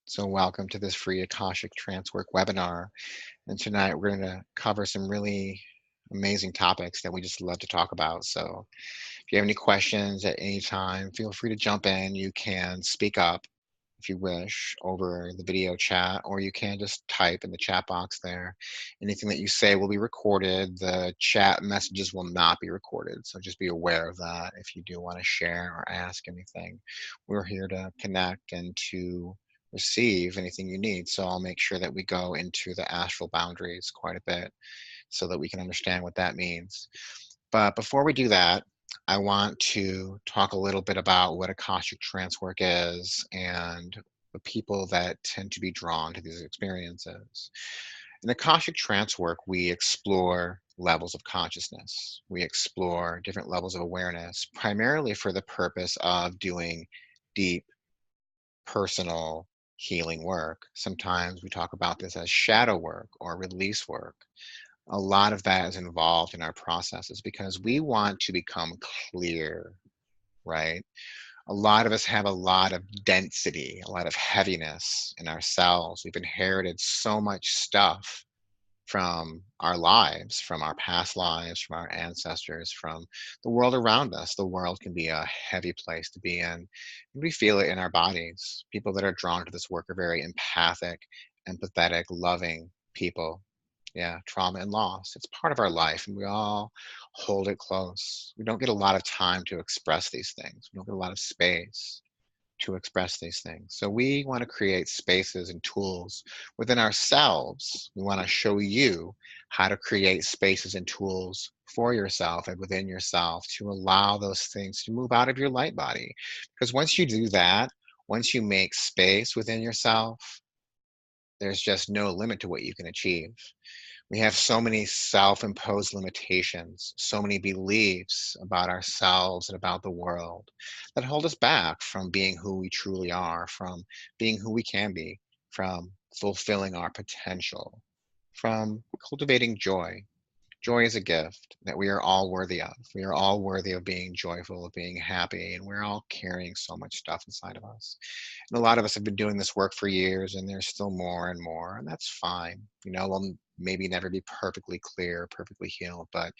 So welcome to this free Akashic Trancework webinar. And tonight we're going to cover some really amazing topics that we just love to talk about. So if you have any questions at any time, feel free to jump in. You can speak up if you wish over the video chat, or you can just type in the chat box there. Anything that you say will be recorded. The chat messages will not be recorded. So just be aware of that if you do want to share or ask anything. We're here to connect and to receive anything you need. So I'll make sure that we go into the astral boundaries quite a bit so that we can understand what that means. But before we do that, I want to talk a little bit about what Akashic Trance work is and the people that tend to be drawn to these experiences. In Akashic Trance work, we explore levels of consciousness. We explore different levels of awareness, primarily for the purpose of doing deep personal healing work. Sometimes we talk about this as shadow work or release work. A lot of that is involved in our processes because we want to become clear, right? A lot of us have a lot of density, a lot of heaviness in ourselves. We've inherited so much stuff from our lives, from our past lives, from our ancestors, from the world around us. The world can be a heavy place to be in. And we feel it in our bodies. People that are drawn to this work are very empathic, empathetic, loving people. Yeah, trauma and loss. It's part of our life, and we all hold it close. We don't get a lot of time to express these things. We don't get a lot of space to express these things. So we want to create spaces and tools within ourselves. We want to show you how to create spaces and tools for yourself and within yourself to allow those things to move out of your light body. Because once you do that, once you make space within yourself, there's just no limit to what you can achieve. We have so many self-imposed limitations, so many beliefs about ourselves and about the world that hold us back from being who we truly are, from being who we can be, from fulfilling our potential, from cultivating joy. Joy is a gift that we are all worthy of. We are all worthy of being joyful, of being happy, and we're all carrying so much stuff inside of us. And a lot of us have been doing this work for years, and there's still more and more, and that's fine. We'll maybe never be perfectly clear, perfectly healed, but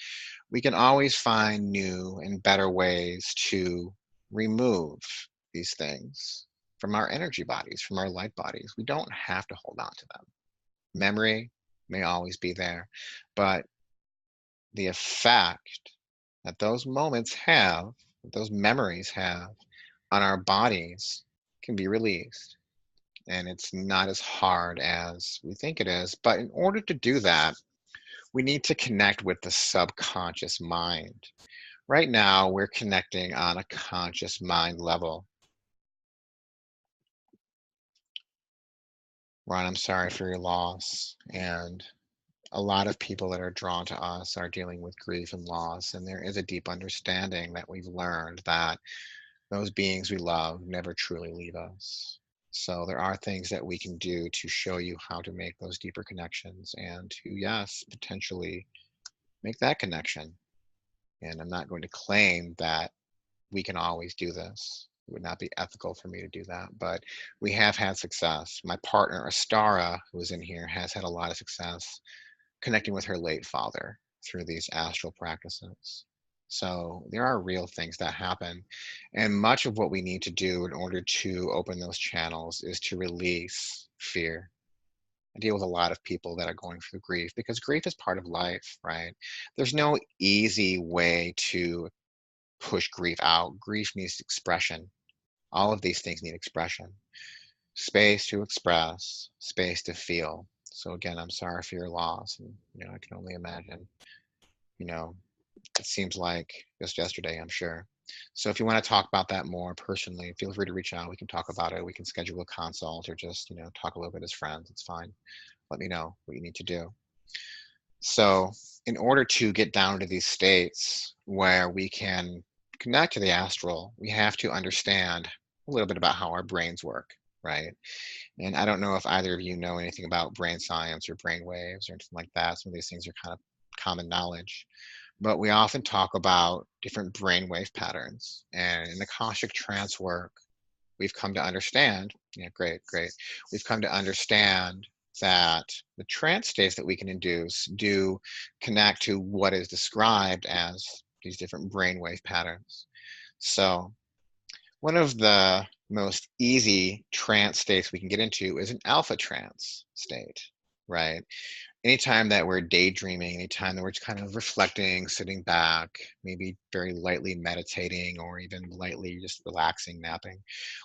we can always find new and better ways to remove these things from our energy bodies, from our light bodies. We don't have to hold on to them. Memory may always be there, but the effect that those moments have, that those memories have on our bodies can be released. And it's not as hard as we think it is. But in order to do that, we need to connect with the subconscious mind. Right now, we're connecting on a conscious mind level. Ron, I'm sorry for your loss. And a lot of people that are drawn to us are dealing with grief and loss. And there is a deep understanding that we've learned that those beings we love never truly leave us. So there are things that we can do to show you how to make those deeper connections and to, yes, potentially make that connection. And I'm not going to claim that we can always do this. It would not be ethical for me to do that, but we have had success. My partner, Astara, who is in here, has had a lot of success connecting with her late father through these astral practices. So there are real things that happen. And much of what we need to do in order to open those channels is to release fear. I deal with a lot of people that are going through grief because grief is part of life, right? There's no easy way to push grief out. Grief needs expression. All of these things need expression. Space to express, space to feel. So again, I'm sorry for your loss. And I can only imagine, you know, it seems like just yesterday, I'm sure. So if you want to talk about that more personally, feel free to reach out. We can talk about it. We can schedule a consult or just, talk a little bit as friends. It's fine. Let me know what you need to do. So in order to get down to these states where we can connect to the astral, we have to understand a little bit about how our brains work, right? And I don't know if either of you know anything about brain science or brain waves or anything like that. Some of these things are kind of common knowledge. But we often talk about different brainwave patterns. And in the Akashic trance work, we've come to understand, yeah, great, great. We've come to understand that the trance states that we can induce do connect to what is described as these different brainwave patterns. So one of the most easy trance states we can get into is an alpha trance state, right? Anytime that we're daydreaming, anytime that we're just kind of reflecting, sitting back, maybe very lightly meditating or even lightly just relaxing, napping,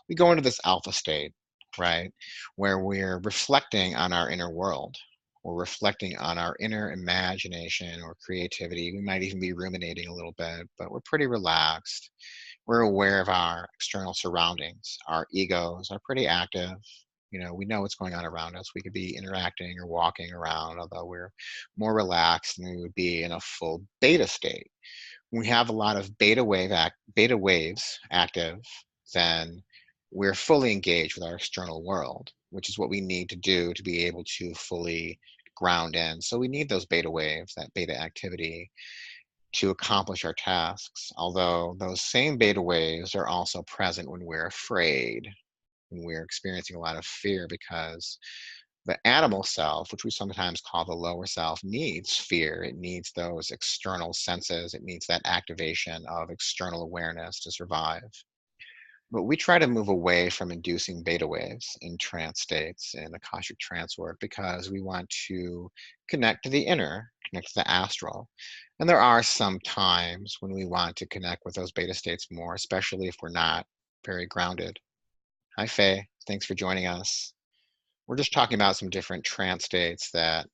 we go into this alpha state, right? Where we're reflecting on our inner world. We're reflecting on our inner imagination or creativity. We might even be ruminating a little bit, but we're pretty relaxed. We're aware of our external surroundings. Our egos are pretty active. We know what's going on around us. We could be interacting or walking around, although we're more relaxed than we would be in a full beta state. When we have a lot of beta waves active, then we're fully engaged with our external world, which is what we need to do to be able to fully ground in. So we need those beta waves, that beta activity, to accomplish our tasks. Although those same beta waves are also present when we're afraid, when we're experiencing a lot of fear, because the animal self, which we sometimes call the lower self, needs fear. It needs those external senses. It needs that activation of external awareness to survive. But we try to move away from inducing beta waves in trance states in Akashic trance work because we want to connect to the inner, connect to the astral. And there are some times when we want to connect with those beta states more, especially if we're not very grounded. Hi, Faye. Thanks for joining us. We're just talking about some different trance states that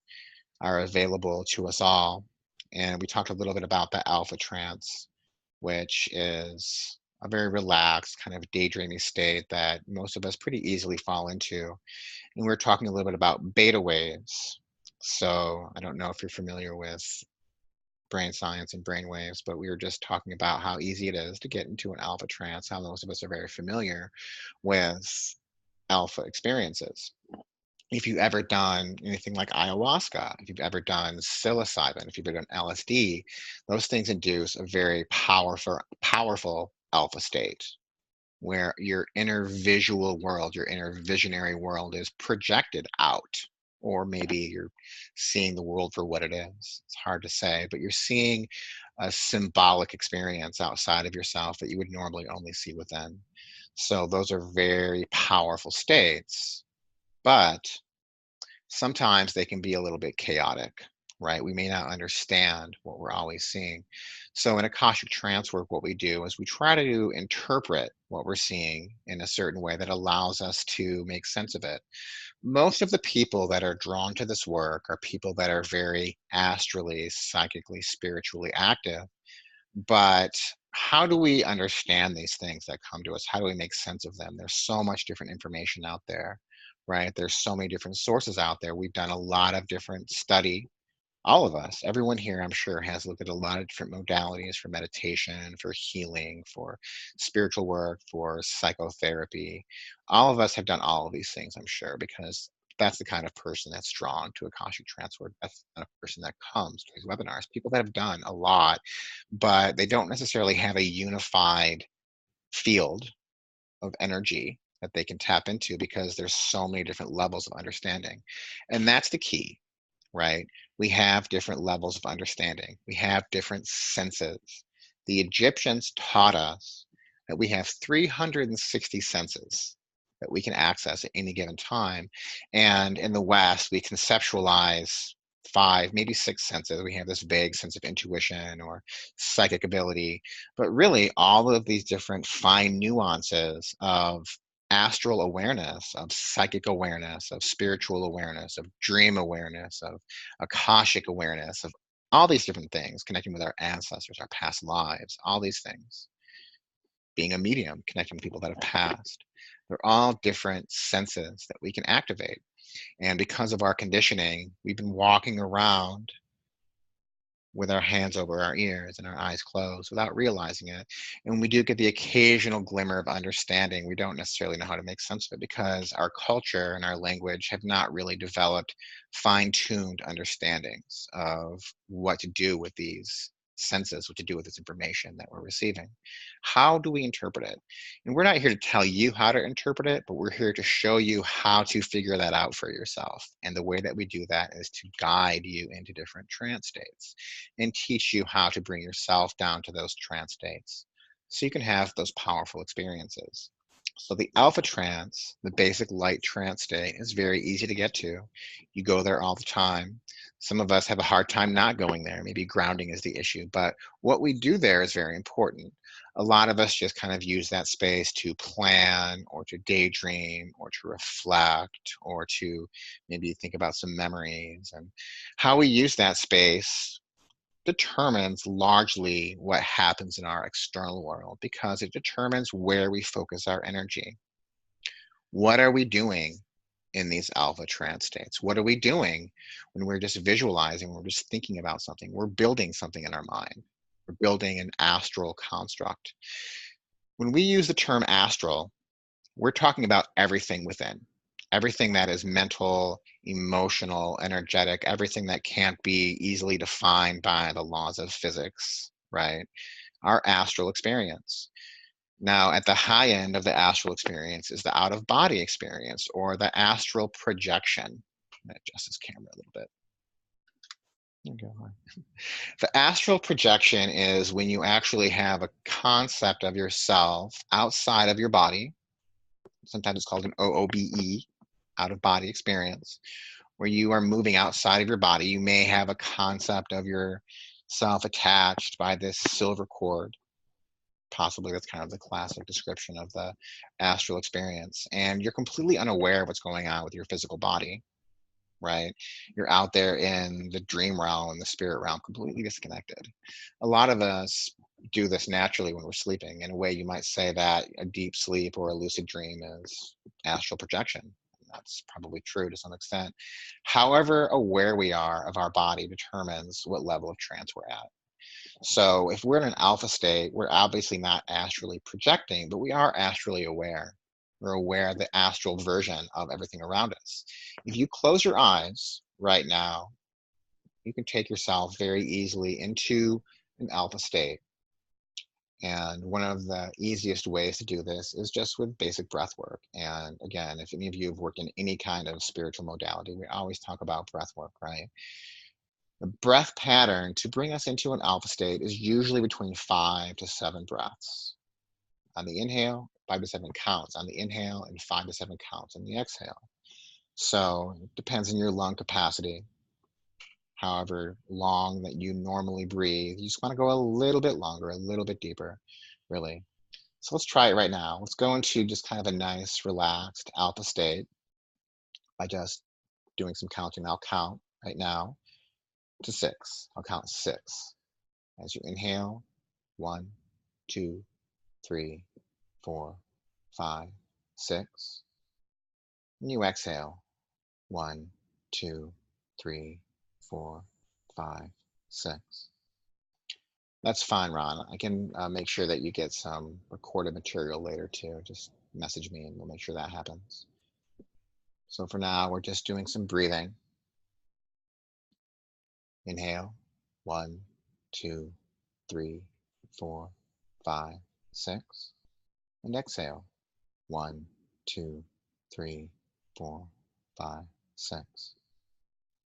are available to us all. And we talked a little bit about the alpha trance, which is a very relaxed, kind of daydreamy state that most of us pretty easily fall into. And we're talking a little bit about beta waves. So I don't know if you're familiar with brain science and brain waves, but we were just talking about how easy it is to get into an alpha trance, how most of us are very familiar with alpha experiences. If you've ever done anything like ayahuasca, if you've ever done psilocybin, if you've ever done LSD, those things induce a very powerful alpha state where your inner visual world, your inner visionary world is projected out. Or maybe you're seeing the world for what it is. It's hard to say, but you're seeing a symbolic experience outside of yourself that you would normally only see within. So those are very powerful states, but sometimes they can be a little bit chaotic, right? We may not understand what we're always seeing. So in Akashic Trance work, what we do is we try to interpret what we're seeing in a certain way that allows us to make sense of it. Most of the people that are drawn to this work are people that are very astrally, psychically, spiritually active. But how do we understand these things that come to us? How do we make sense of them? There's so much different information out there, right? There's so many different sources out there. We've done a lot of different study. All of us, everyone here, I'm sure, has looked at a lot of different modalities for meditation, for healing, for spiritual work, for psychotherapy. All of us have done all of these things, I'm sure, because that's the kind of person that's drawn to Akashic Trancework. That's the kind of person that comes to these webinars. People that have done a lot, but they don't necessarily have a unified field of energy that they can tap into because there's so many different levels of understanding. And that's the key, right? We have different levels of understanding. We have different senses. The Egyptians taught us that we have 360 senses that we can access at any given time. And in the West, we conceptualize five, maybe six senses. We have this vague sense of intuition or psychic ability, but really all of these different fine nuances of astral awareness, of psychic awareness, of spiritual awareness, of dream awareness, of Akashic awareness, of all these different things, connecting with our ancestors, our past lives, all these things, being a medium, connecting with people that have passed. They're all different senses that we can activate. And because of our conditioning, we've been walking around with our hands over our ears and our eyes closed without realizing it. And when we do get the occasional glimmer of understanding, we don't necessarily know how to make sense of it because our culture and our language have not really developed fine-tuned understandings of what to do with these senses what to do with this information that we're receiving. How do we interpret it? And we're not here to tell you how to interpret it, but we're here to show you how to figure that out for yourself. And the way that we do that is to guide you into different trance states and teach you how to bring yourself down to those trance states so you can have those powerful experiences. So the alpha trance, the basic light trance state, is very easy to get to. You go there all the time. Some of us have a hard time not going there. Maybe grounding is the issue, but what we do there is very important. A lot of us just kind of use that space to plan or to daydream or to reflect or to maybe think about some memories. And how we use that space determines largely what happens in our external world because it determines where we focus our energy. What are we doing in these alpha trance states? What are we doing when we're just visualizing, we're just thinking about something? We're building something in our mind. We're building an astral construct. When we use the term astral, we're talking about everything within, everything that is mental, emotional, energetic, everything that can't be easily defined by the laws of physics, right? Our astral experience. Now, at the high end of the astral experience is the out of body experience or the astral projection. I'm going to adjust this camera a little bit. The astral projection is when you actually have a concept of yourself outside of your body. Sometimes it's called an OOBE, out of body experience, where you are moving outside of your body. You may have a concept of yourself attached by this silver cord. Possibly that's kind of the classic description of the astral experience. And you're completely unaware of what's going on with your physical body, right? You're out there in the dream realm and the spirit realm, completely disconnected. A lot of us do this naturally when we're sleeping. In a way, you might say that a deep sleep or a lucid dream is astral projection. That's probably true to some extent. However aware we are of our body determines what level of trance we're at. So if we're in an alpha state, we're obviously not astrally projecting, but we are astrally aware. We're aware of the astral version of everything around us. If you close your eyes right now, you can take yourself very easily into an alpha state. And one of the easiest ways to do this is just with basic breath work. And again, if any of you have worked in any kind of spiritual modality, we always talk about breath work, right? The breath pattern to bring us into an alpha state is usually between 5 to 7 breaths. On the inhale, 5 to 7 counts on the inhale, and 5 to 7 counts on the exhale. So it depends on your lung capacity, however long that you normally breathe. You just want to go a little bit longer, a little bit deeper, really. So let's try it right now. Let's go into just kind of a nice, relaxed alpha state by just doing some counting. I'll count right now to 6. I'll count 6. As you inhale, 1, 2, 3, 4, 5, 6. And you exhale, 1, 2, 3, 4, 5, 6. That's fine, Ron. I can make sure that you get some recorded material later too. Just message me and we'll make sure that happens. So for now, we're just doing some breathing. Inhale, 1, 2, 3, 4, 5, 6. And exhale, 1, 2, 3, 4, 5, 6.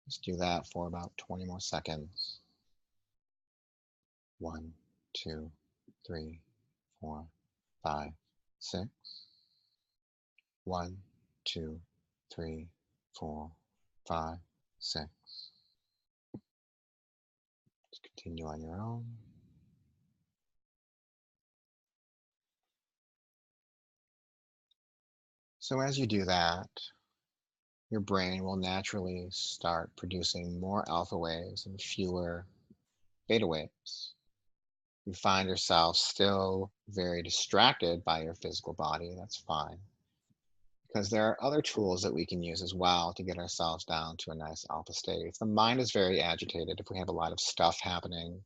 Let's do that for about 20 more seconds. 1, 2, 3, 4, 5, 6. 1, 2, 3, 4, 5, 6. Just continue on your own. So as you do that, your brain will naturally start producing more alpha waves and fewer beta waves. You find yourself still very distracted by your physical body, that's fine. Because there are other tools that we can use as well to get ourselves down to a nice alpha state. If the mind is very agitated, if we have a lot of stuff happening,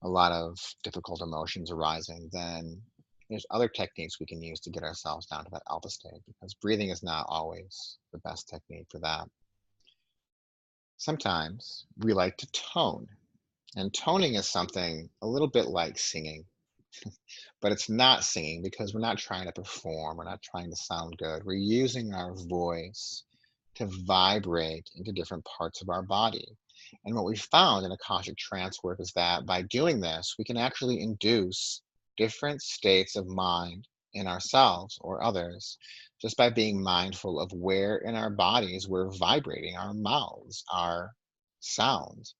a lot of difficult emotions arising, then there's other techniques we can use to get ourselves down to that alpha state because breathing is not always the best technique for that. Sometimes we like to tone. And toning is something a little bit like singing, but it's not singing because we're not trying to perform. We're not trying to sound good. We're using our voice to vibrate into different parts of our body. And what we found in Akashic trance work is that by doing this, we can actually induce different states of mind in ourselves or others just by being mindful of where in our bodies we're vibrating our mouths, our sounds,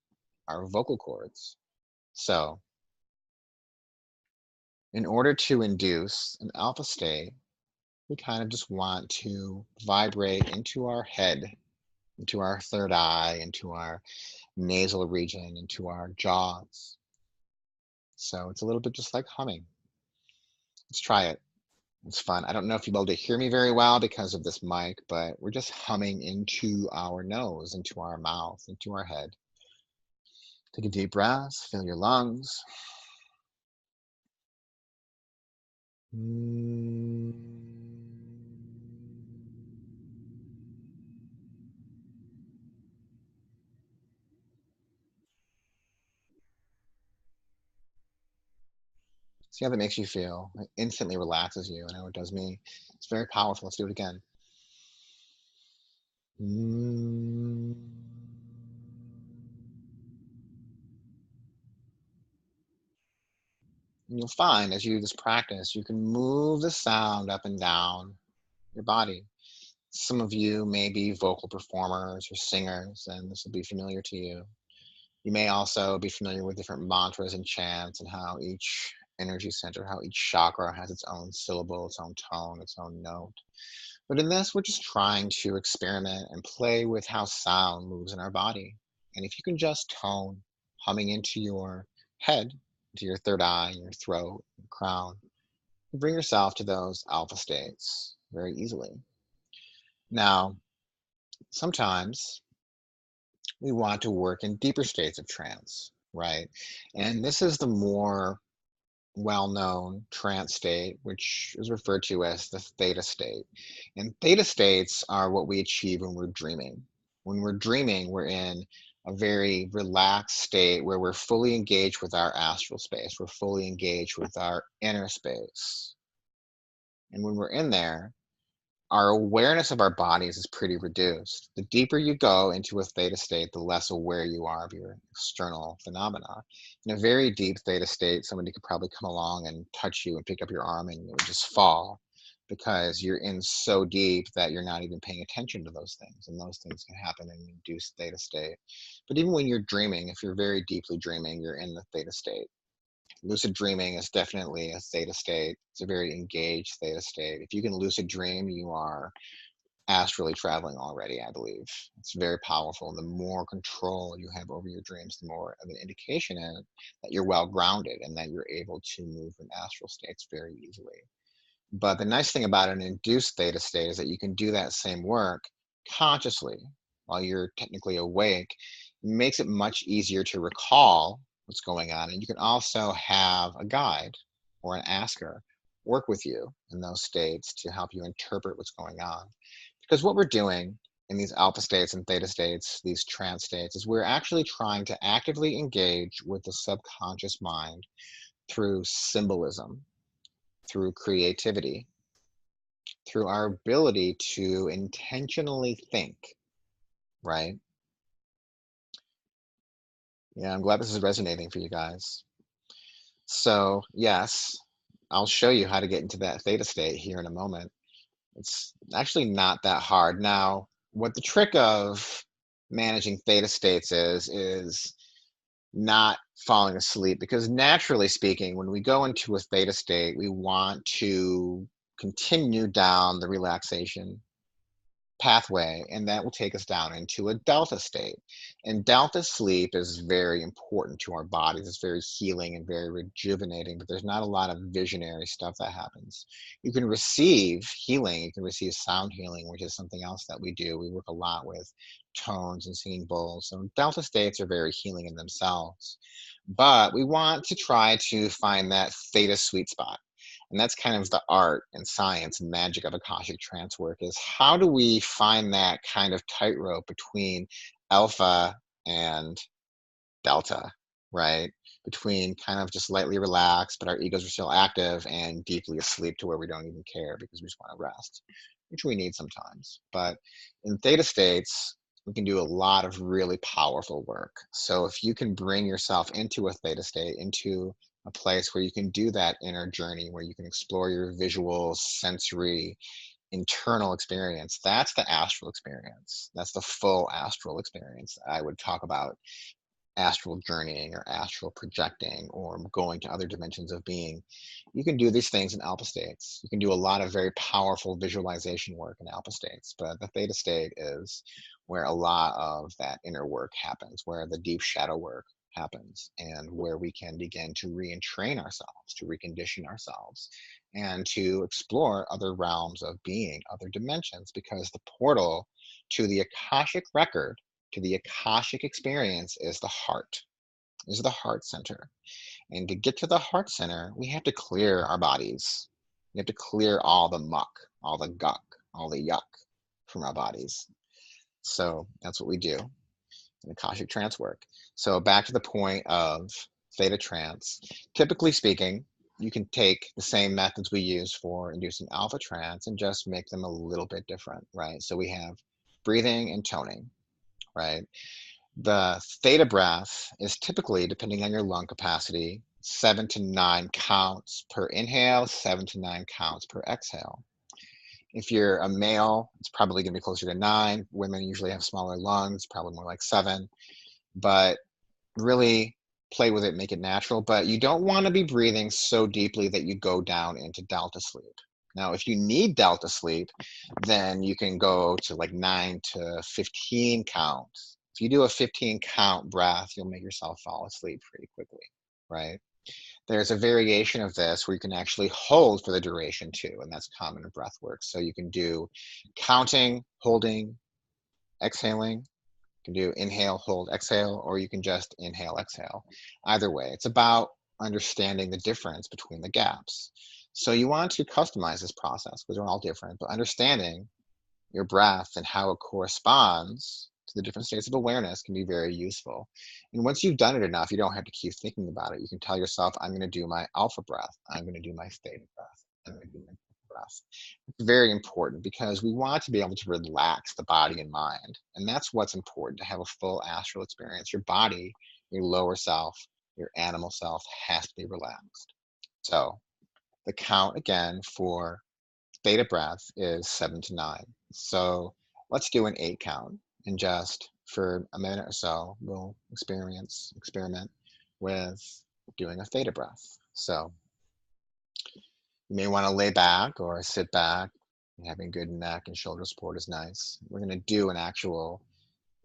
our vocal cords. So, in order to induce an alpha state, we kind of just want to vibrate into our head, into our third eye, into our nasal region, into our jaws. So it's a little bit just like humming. Let's try it. It's fun. I don't know if you'll be able to hear me very well because of this mic, but we're just humming into our nose, into our mouth, into our head. Take a deep breath, fill your lungs. Mm. See how that makes you feel. It instantly relaxes you. I know it does me. It's very powerful. Let's do it again. Mm. And you'll find as you do this practice, you can move the sound up and down your body. Some of you may be vocal performers or singers, and this will be familiar to you. You may also be familiar with different mantras and chants and how each energy center, how each chakra has its own syllable, its own tone, its own note. But in this, we're just trying to experiment and play with how sound moves in our body. And if you can just tone humming into your head, into your third eye, your throat, your crown, you bring yourself to those alpha states very easily. Now, sometimes we want to work in deeper states of trance, right? And this is the more well-known trance state, which is referred to as the theta state. And theta states are what we achieve when we're dreaming. When we're dreaming, we're in a very relaxed state where we're fully engaged with our astral space. We're fully engaged with our inner space. And when we're in there, our awareness of our bodies is pretty reduced. The deeper you go into a theta state, the less aware you are of your external phenomena. In a very deep theta state, somebody could probably come along and touch you and pick up your arm and it would just fall because you're in so deep that you're not even paying attention to those things. And those things can happen in an induced theta state. But even when you're dreaming, if you're very deeply dreaming, you're in the theta state. Lucid dreaming is definitely a theta state. It's a very engaged theta state. If you can lucid dream, you are astrally traveling already, I believe. It's very powerful. The more control you have over your dreams, the more of an indication is that you're well grounded and that you're able to move in astral states very easily. But the nice thing about an induced theta state is that you can do that same work consciously while you're technically awake. It makes it much easier to recall what's going on. And you can also have a guide or an asker work with you in those states to help you interpret what's going on. Because what we're doing in these alpha states and theta states, these trance states, is we're actually trying to actively engage with the subconscious mind through symbolism, through creativity, through our ability to intentionally think, right? Yeah, I'm glad this is resonating for you guys. So, yes, I'll show you how to get into that theta state here in a moment. It's actually not that hard. Now, what the trick of managing theta states is not falling asleep because naturally speaking, when we go into a theta state, we want to continue down the relaxation pathway, and that will take us down into a delta state. And delta sleep is very important to our bodies. It's very healing and very rejuvenating, but there's not a lot of visionary stuff that happens. You can receive healing, you can receive sound healing, which is something else that we do. We work a lot with tones and singing bowls. So delta states are very healing in themselves. But we want to try to find that theta sweet spot. And that's kind of the art and science and magic of Akashic trance work is how do we find that kind of tightrope between alpha and delta? right? Between kind of just lightly relaxed, but our egos are still active, and deeply asleep to where we don't even care because we just want to rest, which we need sometimes. But in theta states, we can do a lot of really powerful work. So if you can bring yourself into a theta state, into a place where you can do that inner journey, where you can explore your visual, sensory, internal experience, that's the astral experience. That's the full astral experience. I would talk about astral journeying or astral projecting or going to other dimensions of being. You can do these things in alpha states. You can do a lot of very powerful visualization work in alpha states, but the theta state is where a lot of that inner work happens, where the deep shadow work happens, and where we can begin to re-entrain ourselves, to recondition ourselves, and to explore other realms of being, other dimensions, because the portal to the Akashic record, to the Akashic experience, is the heart, is the heart center. And to get to the heart center, we have to clear our bodies. We have to clear all the muck, all the gunk, all the yuck from our bodies. So that's what we do in Akashic trance work. So back to the point of theta trance. Typically speaking, you can take the same methods we use for inducing alpha trance and just make them a little bit different, right? So we have breathing and toning, right? The theta breath is typically, depending on your lung capacity, 7 to 9 counts per inhale, 7 to 9 counts per exhale. If you're a male, it's probably going to be closer to 9. Women usually have smaller lungs, probably more like 7. But really play with it, make it natural. But you don't want to be breathing so deeply that you go down into delta sleep. Now, if you need delta sleep, then you can go to like 9 to 15 counts. If you do a 15 count breath, you'll make yourself fall asleep pretty quickly, right? There's a variation of this where you can actually hold for the duration too, and that's common in breath work. So you can do counting, holding, exhaling. You can do inhale, hold, exhale, or you can just inhale, exhale. Either way, it's about understanding the difference between the gaps. So you want to customize this process because they're all different, but understanding your breath and how it corresponds to the different states of awareness can be very useful. And once you've done it enough, you don't have to keep thinking about it. You can tell yourself, I'm going to do my alpha breath. I'm going to do my theta breath. I'm going to do my breath. It's very important because we want to be able to relax the body and mind. And that's what's important, to have a full astral experience. Your body, your lower self, your animal self has to be relaxed. So the count again for theta breath is 7 to 9. So let's do an 8 count, and just for a minute or so, we'll experiment with doing a theta breath. So you may want to lay back or sit back. Having good neck and shoulder support is nice. We're going to do an actual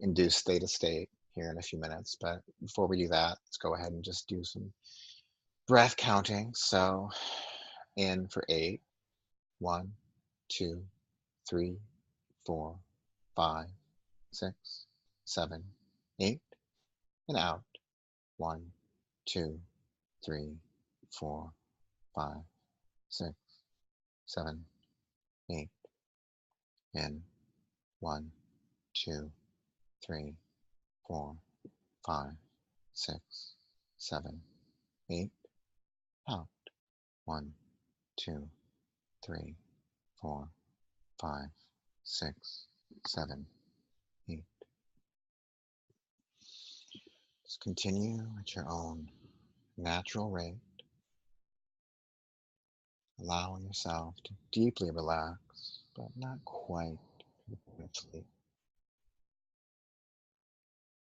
induced theta state here in a few minutes, but before we do that, let's go ahead and just do some breath counting. So in for 8, 1, 2, 3, 4, 5, 6, 7, 8, and out. 1, 2, 3, 4, 5, 6, 7, 8. In. 1, 2, 3, 4, 5, 6, 7, 8. Out. 1, 2, 3, 4, 5, 6, 7, 8. Just continue at your own natural rate, allowing yourself to deeply relax, but not quite sleep.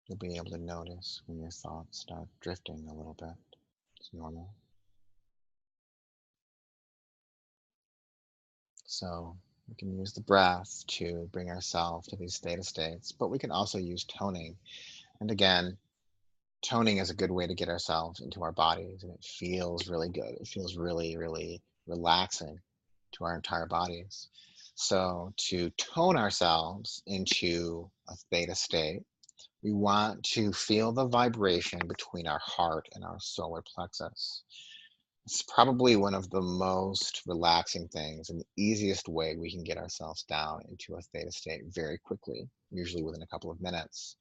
You'll be able to notice when your thoughts start drifting a little bit. It's normal. So we can use the breath to bring ourselves to these theta states, but we can also use toning. And again, toning is a good way to get ourselves into our bodies, and it feels really good. It feels really, really relaxing to our entire bodies. So to tone ourselves into a theta state, we want to feel the vibration between our heart and our solar plexus. It's probably one of the most relaxing things and the easiest way we can get ourselves down into a theta state very quickly, usually within a couple of minutes.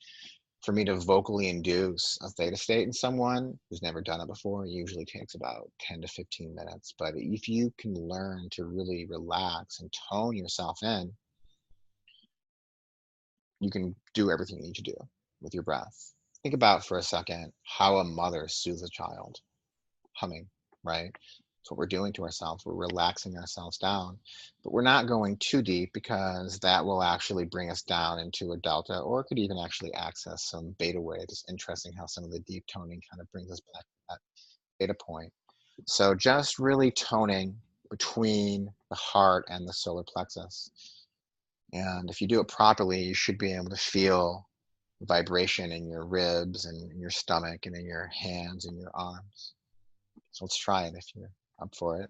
For me to vocally induce a theta state in someone who's never done it before, it usually takes about 10 to 15 minutes. But if you can learn to really relax and tone yourself in, you can do everything you need to do with your breath. Think about for a second how a mother soothes a child, humming, right? That's what we're doing to ourselves. We're relaxing ourselves down, but we're not going too deep because that will actually bring us down into a delta, or it could even actually access some beta wave. It's interesting how some of the deep toning kind of brings us back to that beta point. So just really toning between the heart and the solar plexus. And if you do it properly, you should be able to feel vibration in your ribs and in your stomach and in your hands and your arms. So let's try it if you're up for it.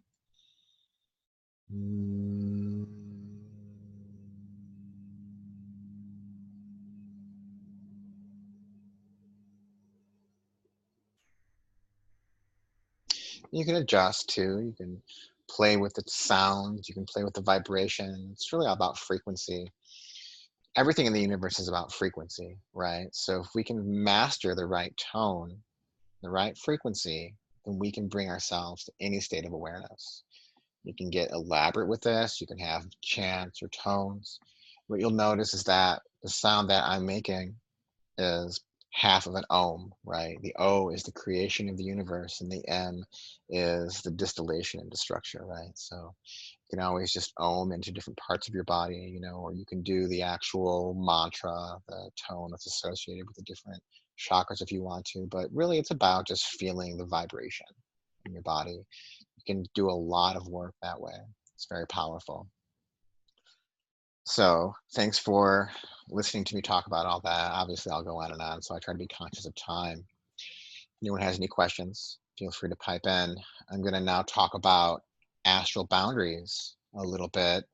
Mm. You can adjust too. You can play with the sounds. You can play with the vibration. It's really all about frequency. Everything in the universe is about frequency, right? So if we can master the right tone, the right frequency, then we can bring ourselves to any state of awareness. You can get elaborate with this. You can have chants or tones. What you'll notice is that the sound that I'm making is half of an ohm, right? The O is the creation of the universe, and the M is the distillation into structure, right? So you can always just ohm into different parts of your body, or you can do the actual mantra, the tone that's associated with the different chakras if you want to. But really, it's about just feeling the vibration in your body. You can do a lot of work that way. It's very powerful. So thanks for listening to me talk about all that. Obviously, I'll go on and on, so I try to be conscious of time. If anyone has any questions, feel free to pipe in. I'm going to now talk about astral boundaries a little bit.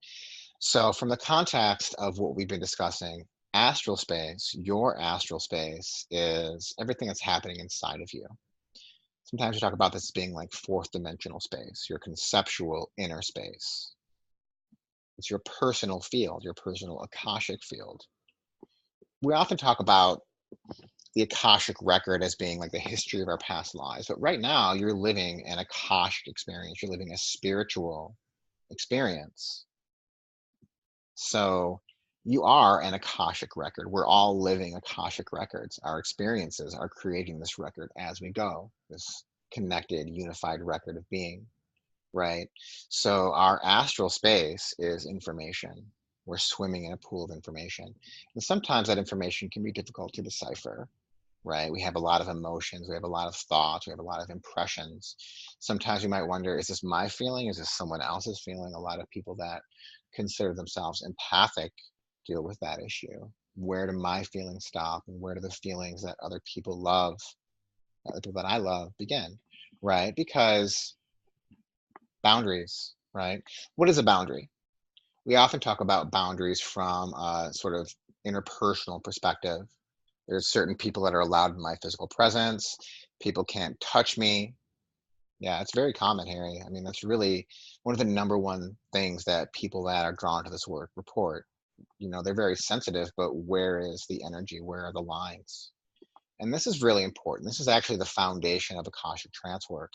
So, from the context of what we've been discussing, astral space, your astral space is everything that's happening inside of you. Sometimes we talk about this being like fourth dimensional space, your conceptual inner space. It's your personal field, your personal Akashic field. We often talk about the Akashic record as being like the history of our past lives, but right now you're living an Akashic experience. You're living a spiritual experience. So you are an Akashic record. We're all living Akashic records. Our experiences are creating this record as we go, this connected, unified record of being. Right? So our astral space is information. We're swimming in a pool of information. And sometimes that information can be difficult to decipher, right? We have a lot of emotions, we have a lot of thoughts, we have a lot of impressions. Sometimes you might wonder, is this my feeling? Is this someone else's feeling? A lot of people that consider themselves empathic deal with that issue. Where do my feelings stop? And where do the feelings that other people love, other people that I love begin? Right? Because boundaries, right? What is a boundary? We often talk about boundaries from a sort of interpersonal perspective. There's certain people that are allowed in my physical presence. People can't touch me. Yeah, it's very common, Harry. I mean, that's really one of the number one things that people that are drawn to this work report. They're very sensitive, but where is the energy? Where are the lines? And this is really important. This is actually the foundation of Akashic trance work.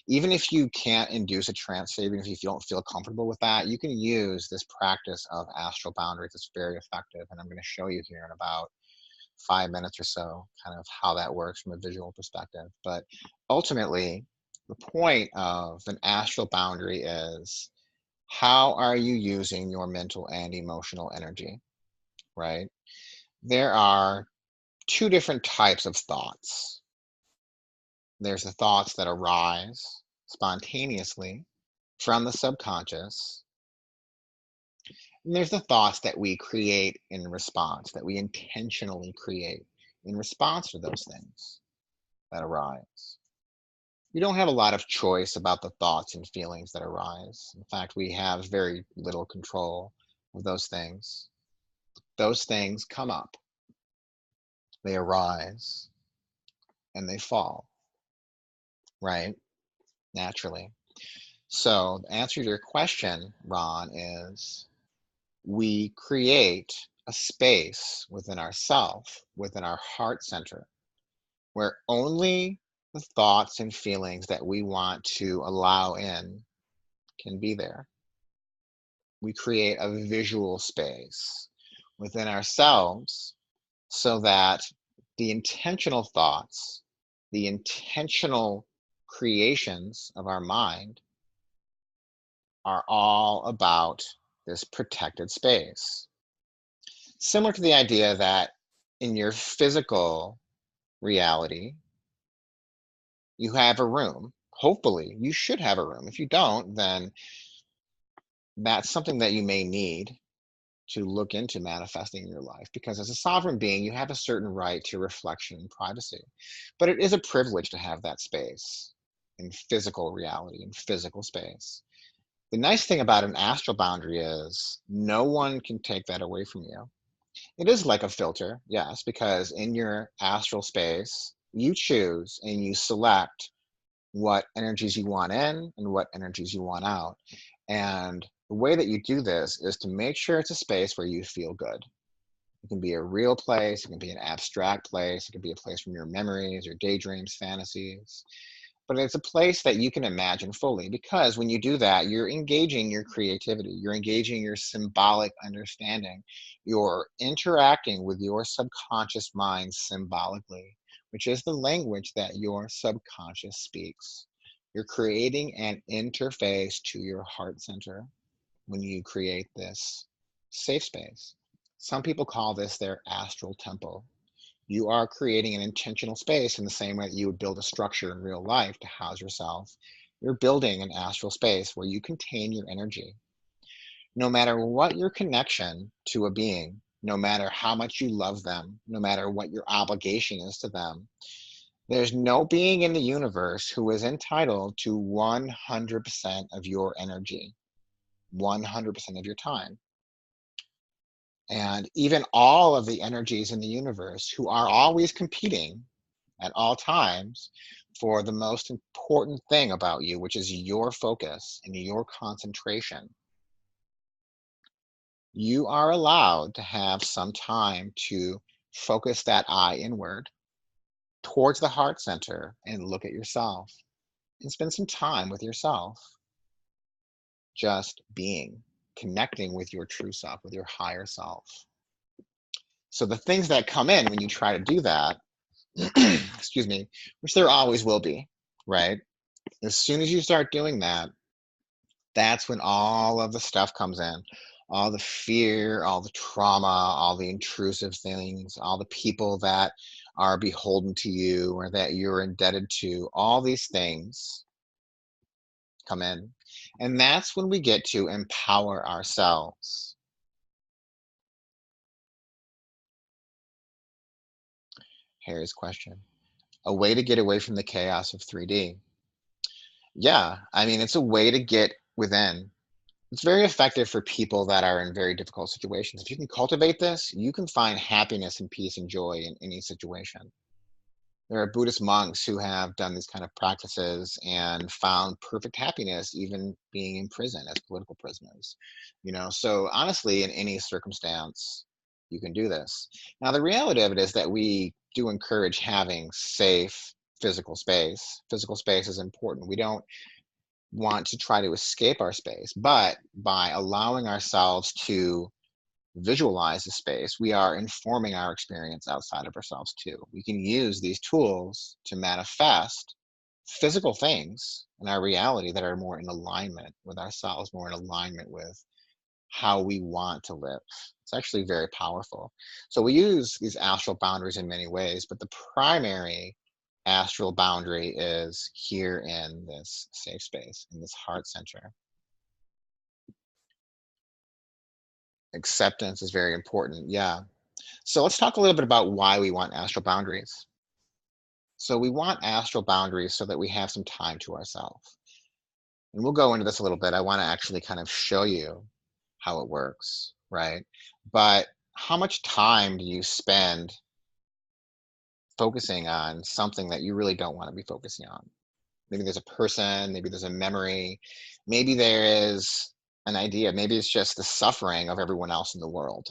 Even if you can't induce a trance state, even if you don't feel comfortable with that, you can use this practice of astral boundaries. It's very effective. And I'm going to show you here in about 5 minutes or so, kind of how that works from a visual perspective. But ultimately, the point of an astral boundary is how are you using your mental and emotional energy, right? There are two different types of thoughts. There's the thoughts that arise spontaneously from the subconscious. And there's the thoughts that we create in response, that we intentionally create in response to those things that arise. We don't have a lot of choice about the thoughts and feelings that arise. In fact, we have very little control of those things. Those things come up, they arise, and they fall, right? Naturally. So the answer to your question, Ron, is we create a space within ourself, within our heart center, where only the thoughts and feelings that we want to allow in can be there. We create a visual space within ourselves so that the intentional thoughts, the intentional creations of our mind are all about this protected space. Similar to the idea that in your physical reality, you have a room. Hopefully, you should have a room. If you don't, then that's something that you may need to look into manifesting in your life, because as a sovereign being, you have a certain right to reflection and privacy. But it is a privilege to have that space in physical reality, in physical space. The nice thing about an astral boundary is no one can take that away from you. It is like a filter, yes, because in your astral space, you choose and you select what energies you want in and what energies you want out. And the way that you do this is to make sure it's a space where you feel good. It can be a real place, it can be an abstract place, it can be a place from your memories, your daydreams, fantasies. But it's a place that you can imagine fully, because when you do that, you're engaging your creativity, you're engaging your symbolic understanding, you're interacting with your subconscious mind symbolically, which is the language that your subconscious speaks. You're creating an interface to your heart center when you create this safe space. Some people call this their astral temple. You are creating an intentional space in the same way that you would build a structure in real life to house yourself. You're building an astral space where you contain your energy. No matter what your connection to a being, no matter how much you love them, no matter what your obligation is to them, there's no being in the universe who is entitled to 100% of your energy, 100% of your time. And even all of the energies in the universe who are always competing at all times for the most important thing about you, which is your focus and your concentration. You are allowed to have some time to focus that eye inward towards the heart center and look at yourself and spend some time with yourself, just being, connecting with your true self, with your higher self. So the things that come in when you try to do that, excuse me, which there always will be, right? As soon as you start doing that, that's when all of the stuff comes in. All the fear, all the trauma, all the intrusive things, all the people that are beholden to you or that you're indebted to, all these things come in. And that's when we get to empower ourselves. Here's a question. A way to get away from the chaos of 3D. Yeah, I mean, it's a way to get within. It's very effective for people that are in very difficult situations. If you can cultivate this, you can find happiness and peace and joy in any situation. There are Buddhist monks who have done these kind of practices and found perfect happiness, even being in prison as political prisoners. So honestly, in any circumstance, you can do this. Now, the reality of it is that we do encourage having safe physical space. Physical space is important. We don't want to try to escape our space, but by allowing ourselves to visualize the space, we are informing our experience outside of ourselves too. We can use these tools to manifest physical things in our reality that are more in alignment with ourselves, more in alignment with how we want to live. It's actually very powerful. So we use these astral boundaries in many ways, but the primary astral boundary is here in this safe space, in this heart center. Acceptance is very important. Yeah. So let's talk a little bit about why we want astral boundaries. So we want astral boundaries so that we have some time to ourselves. And we'll go into this a little bit. I want to actually kind of show you how it works, right? But how much time do you spend focusing on something that you really don't want to be focusing on? Maybe there's a person, maybe there's a memory, maybe there is an idea, maybe it's just the suffering of everyone else in the world.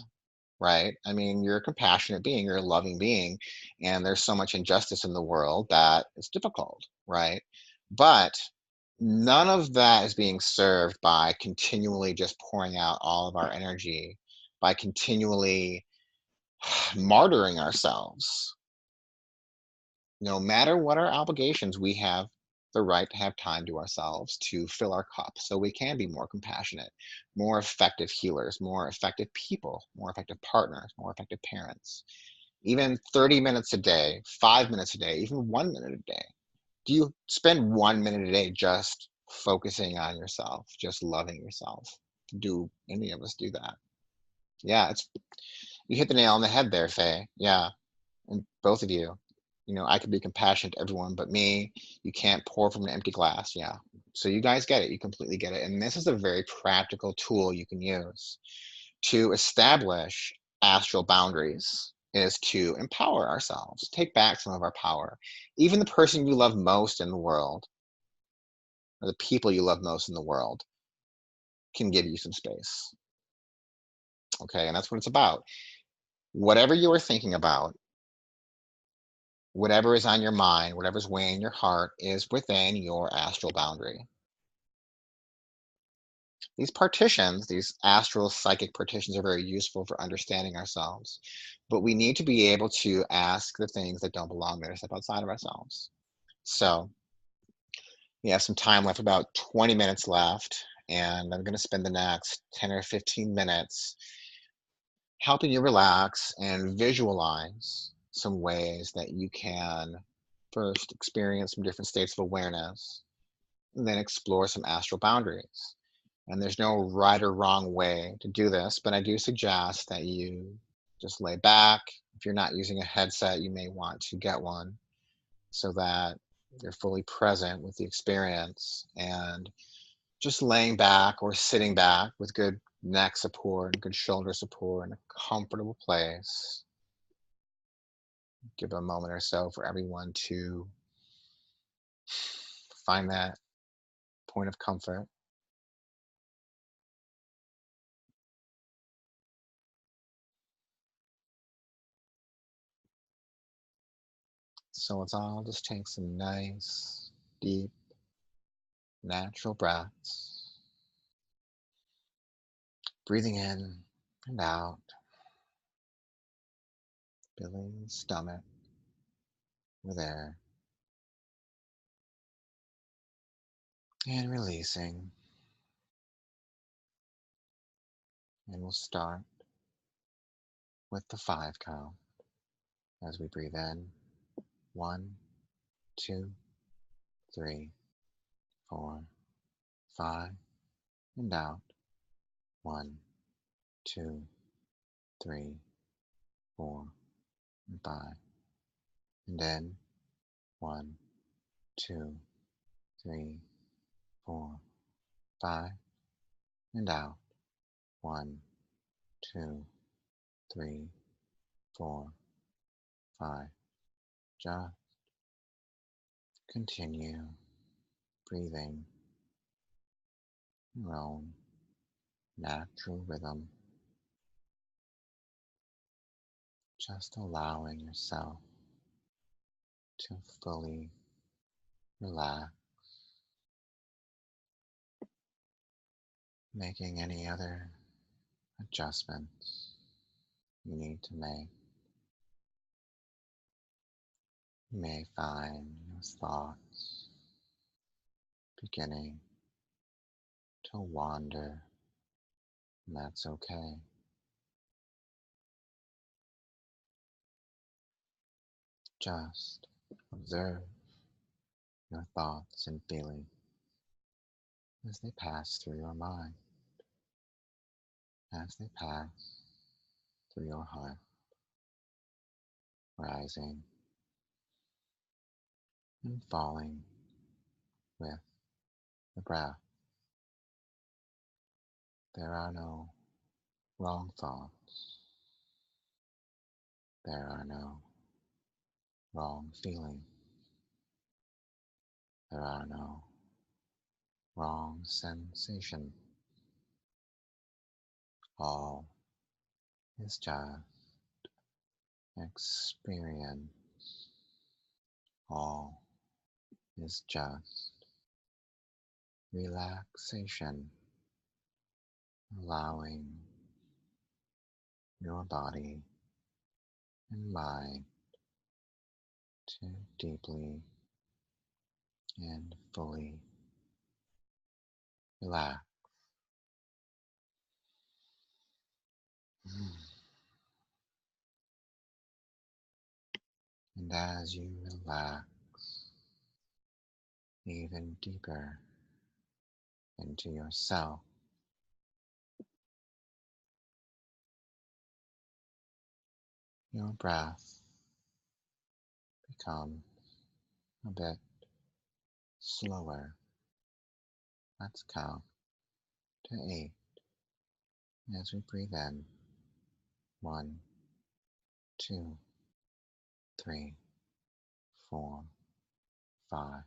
right? I mean, you're a compassionate being, you're a loving being, and there's so much injustice in the world that it's difficult, right? But none of that is being served by continually just pouring out all of our energy, by continually martyring ourselves. No matter what our obligations, we have the right to have time to ourselves to fill our cup so we can be more compassionate, more effective healers, more effective people, more effective partners, more effective parents. Even 30 minutes a day, 5 minutes a day, even 1 minute a day. Do you spend 1 minute a day just focusing on yourself, just loving yourself? Do any of us do that? Yeah, it's you hit the nail on the head there, Faye. Yeah. And both of you, I can be compassionate to everyone, but me, you can't pour from an empty glass. Yeah. So you guys get it. You completely get it. And this is a very practical tool you can use to establish astral boundaries is to empower ourselves, take back some of our power. Even the person you love most in the world, or the people you love most in the world, can give you some space. Okay. And that's what it's about. Whatever you are thinking about, whatever is on your mind, whatever's weighing your heart is within your astral boundary. These partitions, these astral psychic partitions, are very useful for understanding ourselves. But we need to be able to ask the things that don't belong there, step outside of ourselves. So we have some time left, about 20 minutes left. And I'm going to spend the next 10 or 15 minutes helping you relax and visualize some ways that you can first experience some different states of awareness and then explore some astral boundaries. And there's no right or wrong way to do this, but I do suggest that you just lay back. If you're not using a headset, you may want to get one so that you're fully present with the experience, and just laying back or sitting back with good neck support and good shoulder support in a comfortable place. Give a moment or so for everyone to find that point of comfort. So let's all just take some nice, deep, natural breaths. Breathing in and out, filling the stomach with air, and releasing. And we'll start with the 5 count as we breathe in. 1, 2, 3, 4, 5, and out. 1, 2, 3, 4, and 5. And in. 1, 2, 3, 4, 5, and out. 1, 2, 3, 4, 5. Just continue breathing your own natural rhythm, just allowing yourself to fully relax, making any other adjustments you need to make. You may find your thoughts beginning to wander, and that's okay. Just observe your thoughts and feelings as they pass through your mind, as they pass through your heart, rising and falling with the breath. There are no wrong thoughts. There are no wrong feelings. There are no wrong sensations. All is just experience. All is just relaxation, allowing your body and mind to deeply and fully relax. And as you relax even deeper into yourself, your breath becomes a bit slower. Let's count to 8 as we breathe in. 1, 2, 3, 4, 5,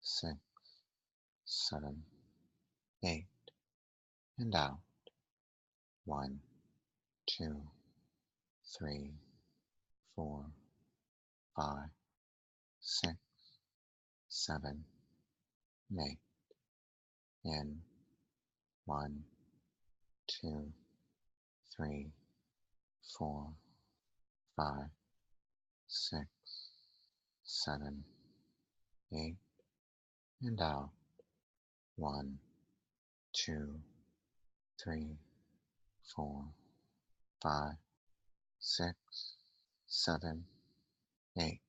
6, 7, 8, and out. 1, 2, 3, 4, 5, 6, 7, 8. In. 1, 2, 3, 4, 5, 6, 7, 8, and out. 1, 2, 3, 4, 5, 6, 7, 8.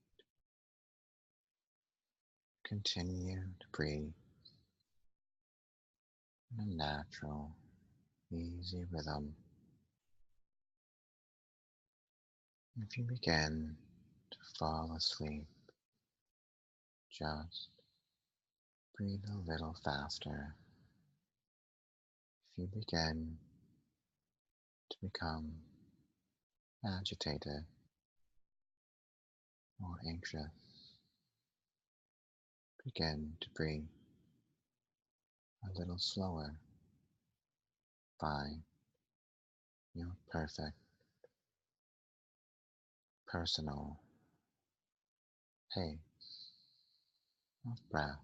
Continue to breathe in a natural, easy rhythm. If you begin to fall asleep, just breathe a little faster. If you begin to become agitated or anxious, begin to breathe a little slower. Find your perfect personal pace of breath.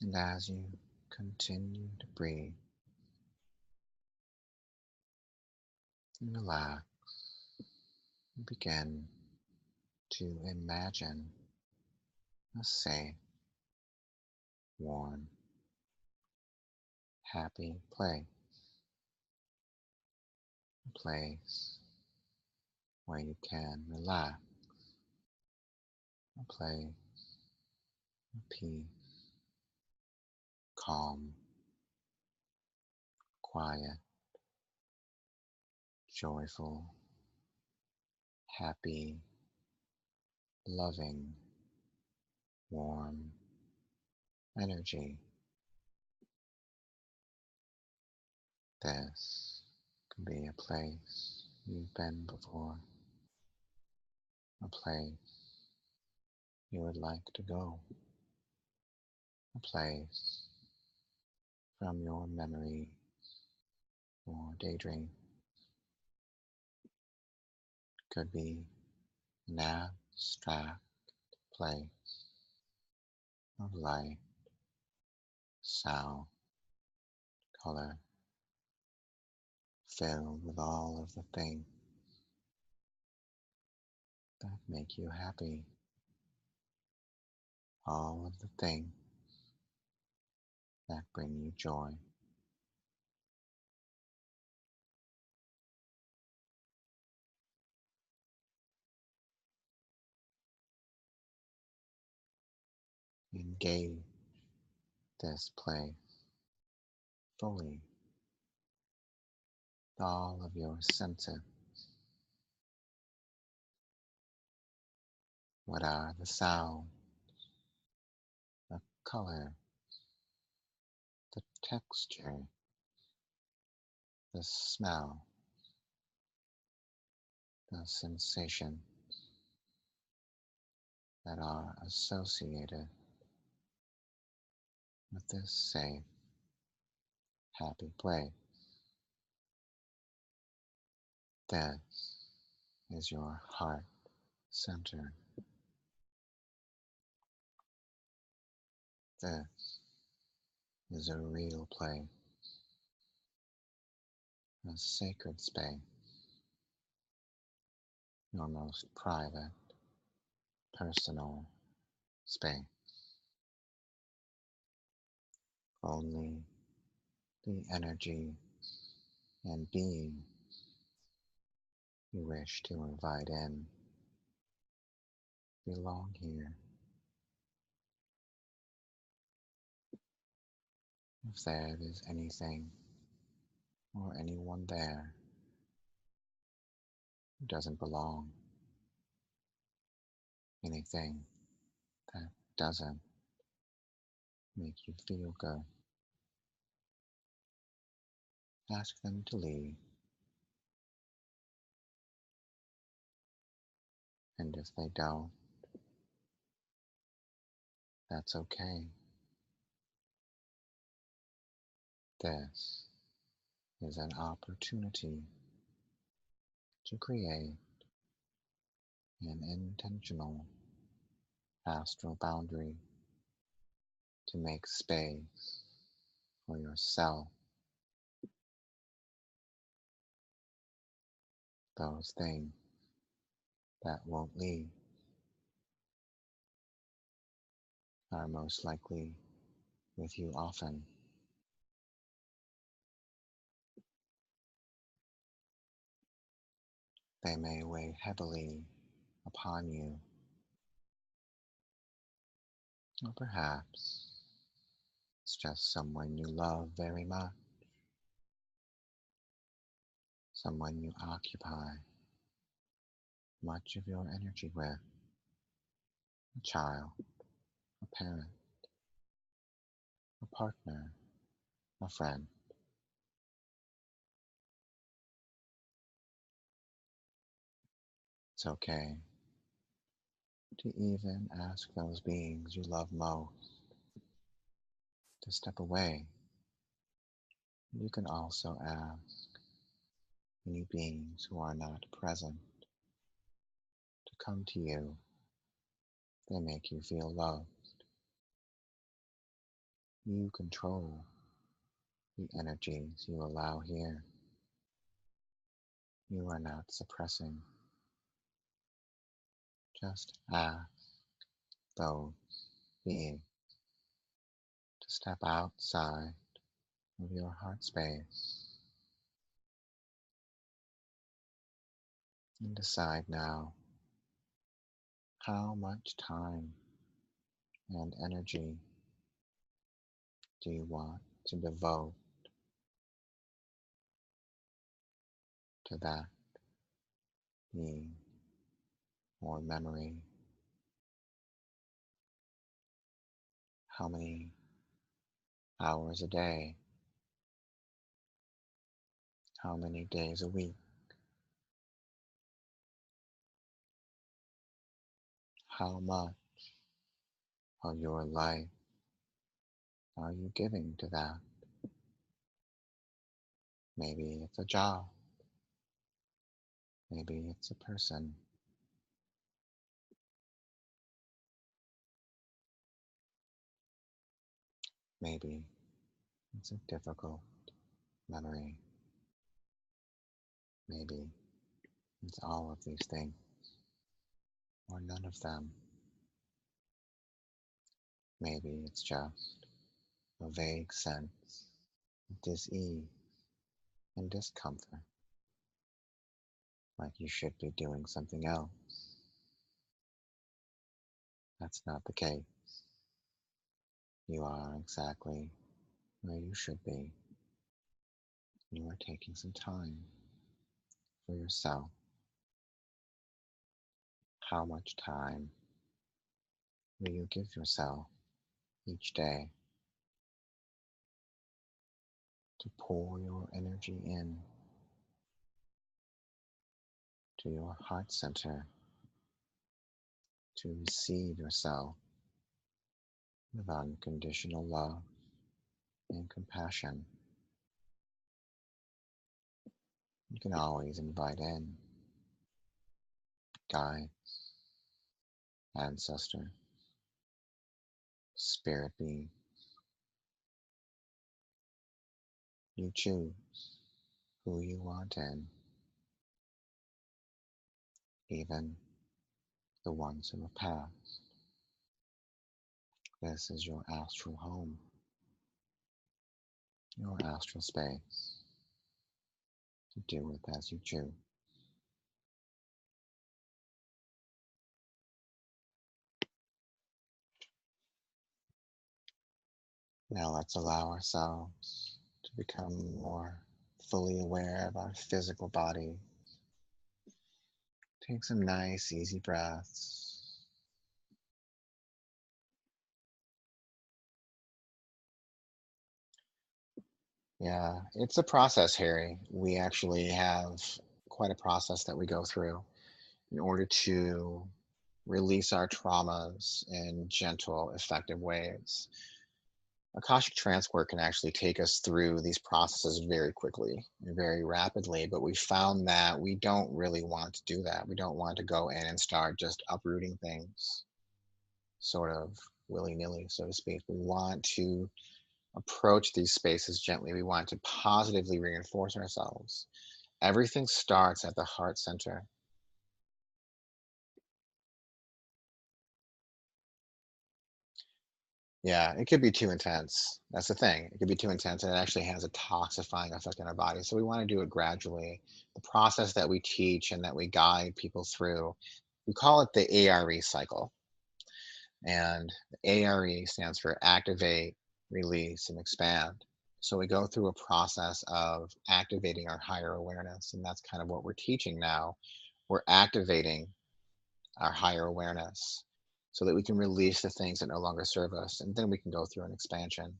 And as you continue to breathe and relax, you begin to imagine a safe, warm, happy place. A place where you can relax. A place of peace, calm, quiet, joyful, happy, loving, warm energy. This could be a place you've been before, a place you would like to go, a place from your memory or daydream. Could be an abstract place of light, sound, color, filled with all of the things that make you happy, all of the things that bring you joy. Engage this place fully, with all of your senses. What are the sounds, the color, the texture, the smell the sensations that are associated with this safe, happy place. This is your heart center. This is a real place, a sacred space, your most private, personal space. Only the energy and being you wish to invite in belong here. If there is anything or anyone there who doesn't belong, anything that doesn't make you feel good, ask them to leave. And if they don't, that's okay. This is an opportunity to create an intentional astral boundary, to make space for yourself. Those things that won't leave are most likely with you often. They may weigh heavily upon you, or perhaps it's just someone you love very much, someone you occupy much of your energy with, a child, a parent, a partner, a friend. It's okay to even ask those beings you love most to step away. You can also ask any beings who are not present to come to you. They make you feel loved. You control the energies you allow here. You are not suppressing. Just ask those beings to step outside of your heart space and decide now how much time and energy do you want to devote to that being or memory. How many hours a day? How many days a week? How much of your life are you giving to that? Maybe it's a job. Maybe it's a person. Maybe it's a difficult memory. Maybe it's all of these things or none of them. Maybe it's just a vague sense of dis-ease and discomfort, like you should be doing something else. That's not the case. You are exactly where you should be. You are taking some time for yourself. How much time will you give yourself each day to pour your energy in, to your heart center to receive yourself with unconditional love and compassion. You can always invite in guide, ancestor, spirit being. You choose who you want in, even the ones who have passed. This is your astral home, your astral space, to do with as you choose. Now let's allow ourselves to become more fully aware of our physical body. Take some nice, easy breaths. Yeah, it's a process, Harry. We actually have quite a process that we go through in order to release our traumas in gentle, effective ways. Akashic Trancework can actually take us through these processes very quickly and very rapidly, but we found that we don't really want to do that. We don't want to go in and start just uprooting things sort of willy nilly, so to speak. We want to approach these spaces gently. We want to positively reinforce ourselves. Everything starts at the heart center. Yeah, it could be too intense. That's the thing. It could be too intense and it actually has a toxifying effect on our body. So we want to do it gradually. The process that we teach and that we guide people through, we call it the ARE cycle. And the ARE stands for activate, release, and expand. So we go through a process of activating our higher awareness. And that's kind of what we're teaching now. We're activating our higher awareness so that we can release the things that no longer serve us. And then we can go through an expansion.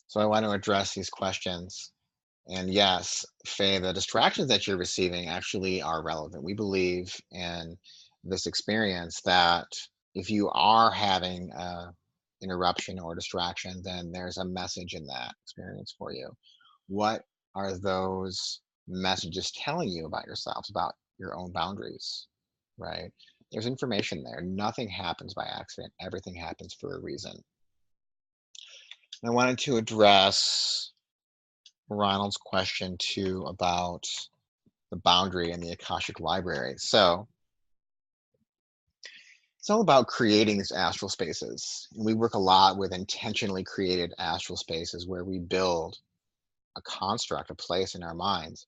So I want to address these questions. And yes, Faye, the distractions that you're receiving actually are relevant. We believe in this experience that if you are having a interruption or distraction, then there's a message in that experience for you. What are those messages telling you about yourself, about your own boundaries, right? There's information there. Nothing happens by accident. Everything happens for a reason. And I wanted to address Ronald's question too about the boundary and the Akashic Library. So it's all about creating these astral spaces. And we work a lot with intentionally created astral spaces where we build a construct, a place in our minds.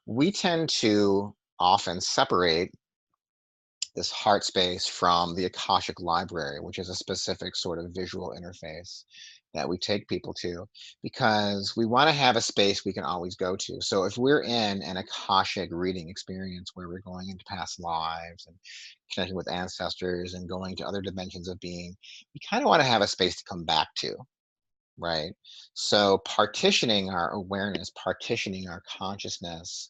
We tend to often separate this heart space from the Akashic Library, which is a specific sort of visual interface that we take people to because we want to have a space we can always go to. So if we're in an Akashic reading experience where we're going into past lives and connecting with ancestors and going to other dimensions of being, we kind of want to have a space to come back to. Right. So partitioning our awareness, partitioning our consciousness,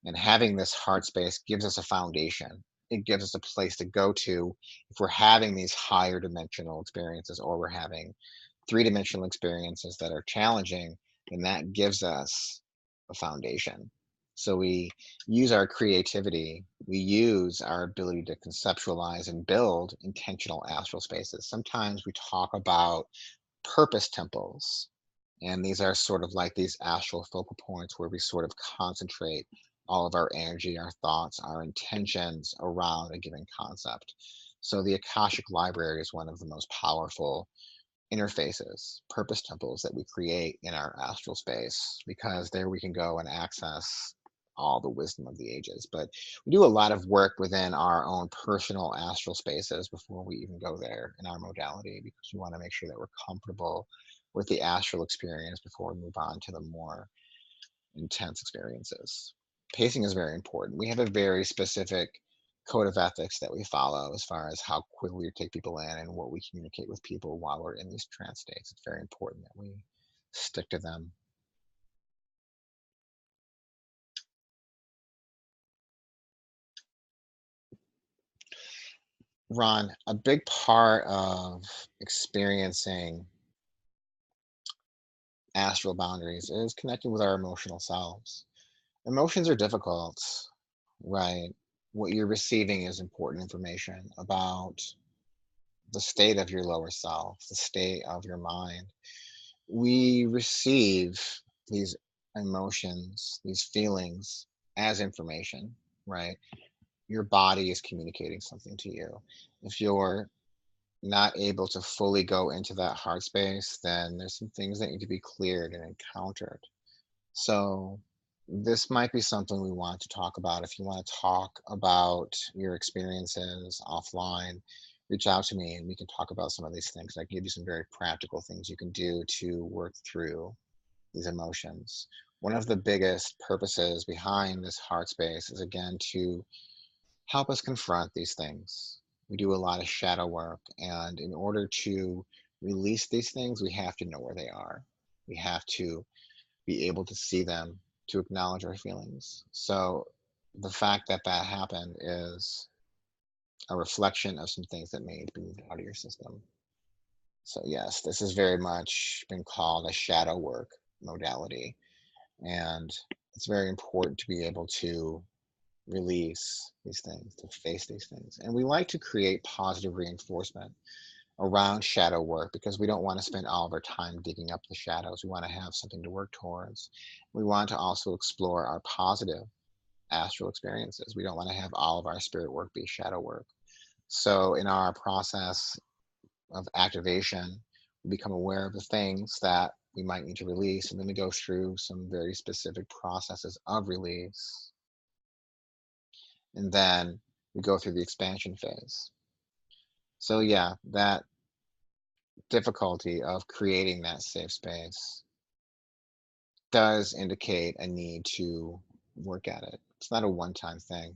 and having this heart space gives us a foundation. It gives us a place to go to if we're having these higher dimensional experiences or we're having three-dimensional experiences that are challenging, and that gives us a foundation. So we use our creativity, we use our ability to conceptualize and build intentional astral spaces. Sometimes we talk about purpose temples. And these are sort of like these astral focal points where we sort of concentrate all of our energy, our thoughts, our intentions around a given concept. So the Akashic Library is one of the most powerful interfaces, purpose temples that we create in our astral space, because there we can go and access all the wisdom of the ages. But we do a lot of work within our own personal astral spaces before we even go there in our modality, because we want to make sure that we're comfortable with the astral experience before we move on to the more intense experiences. Pacing is very important. We have a very specific code of ethics that we follow as far as how quickly we take people in and what we communicate with people while we're in these trance states. It's very important that we stick to them. Ron, a big part of experiencing astral boundaries is connecting with our emotional selves. Emotions are difficult, right? What you're receiving is important information about the state of your lower self, the state of your mind. We receive these emotions, these feelings as information, right? Your body is communicating something to you. If you're not able to fully go into that heart space, then there's some things that need to be cleared and encountered. So, this might be something we want to talk about. If you want to talk about your experiences offline, reach out to me and we can talk about some of these things. I can give you some very practical things you can do to work through these emotions. One of the biggest purposes behind this heart space is again to help us confront these things. We do a lot of shadow work, and in order to release these things, we have to know where they are. We have to be able to see them, to acknowledge our feelings. So, the fact that that happened is a reflection of some things that may be moved out of your system. So, yes, this has very much been called a shadow work modality, and it's very important to be able to release these things, to face these things. And we like to create positive reinforcement around shadow work because we don't want to spend all of our time digging up the shadows. We want to have something to work towards. We want to also explore our positive astral experiences. We don't want to have all of our spirit work be shadow work. So, in our process of activation, we become aware of the things that we might need to release, and then we go through some very specific processes of release. And then we go through the expansion phase. So, yeah, that difficulty of creating that safe space does indicate a need to work at it. It's not a one time thing,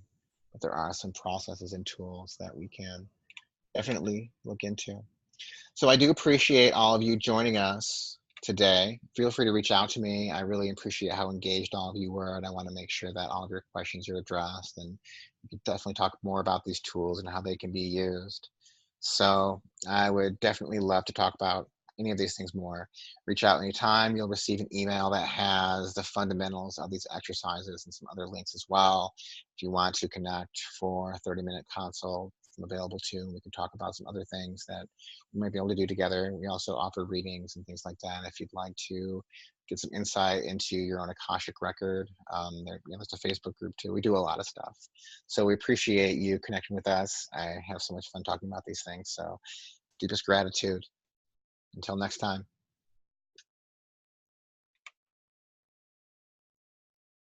but there are some processes and tools that we can definitely look into. So I do appreciate all of you joining us today. Feel free to reach out to me. I really appreciate how engaged all of you were, and I want to make sure that all of your questions are addressed. And we can definitely talk more about these tools and how they can be used. So I would definitely love to talk about any of these things more. Reach out anytime. You'll receive an email that has the fundamentals of these exercises and some other links as well. If you want to connect for a 30-minute consult, I'm available too. We can talk about some other things that we might be able to do together. We also offer readings and things like that. If you'd like to get some insight into your own Akashic record, there's a Facebook group too. We do a lot of stuff. So we appreciate you connecting with us. I have so much fun talking about these things. So deepest gratitude. Until next time.